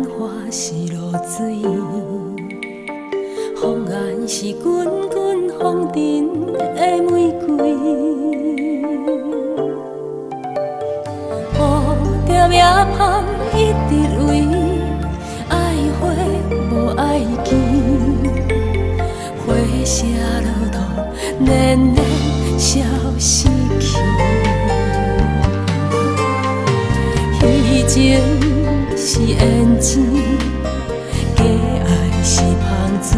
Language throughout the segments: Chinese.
花是露水，风眼是滚滚风尘的玫瑰。蝴蝶也香一直为，爱花无爱见，花谢落土，年年消失去。以前是胭脂，假爱是香水，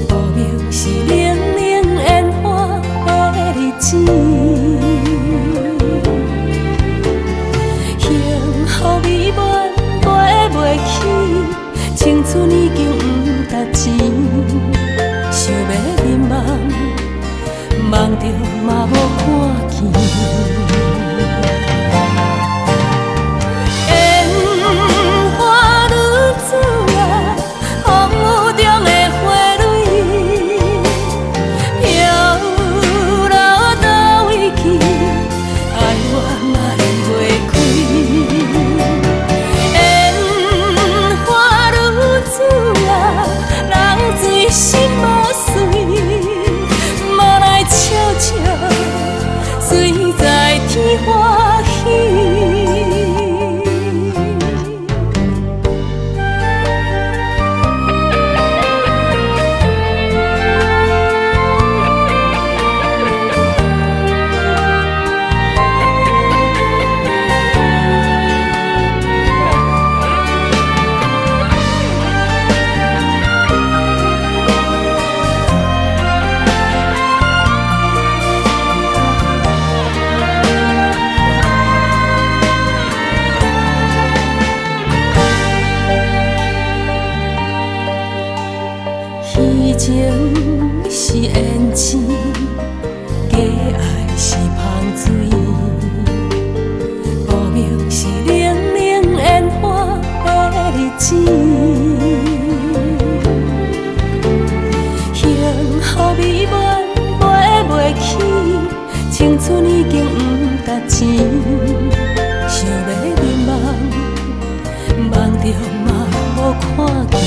报名是冷冷烟花的日子。幸福美满买袂起，青春已经不值钱。想要眠梦，梦着嘛无看见。心无碎，莫来悄悄，随在天欢喜。以前是胭脂，假爱是香水，报名是冷冷烟花的日子。幸福美满买袂起，青春已经不值钱。想要眠梦，梦着嘛无看见。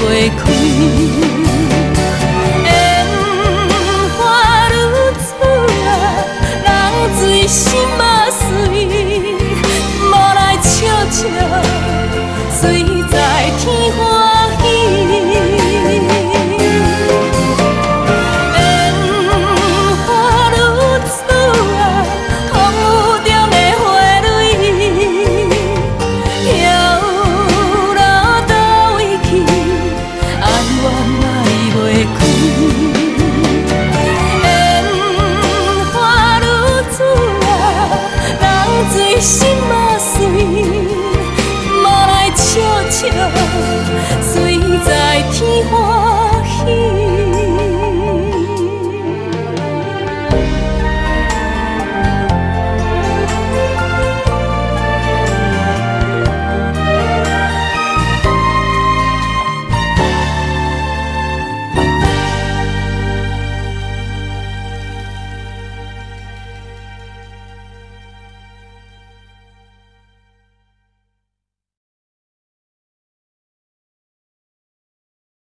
袂开，烟花如此啊，人醉心嘛碎，莫来悄悄随。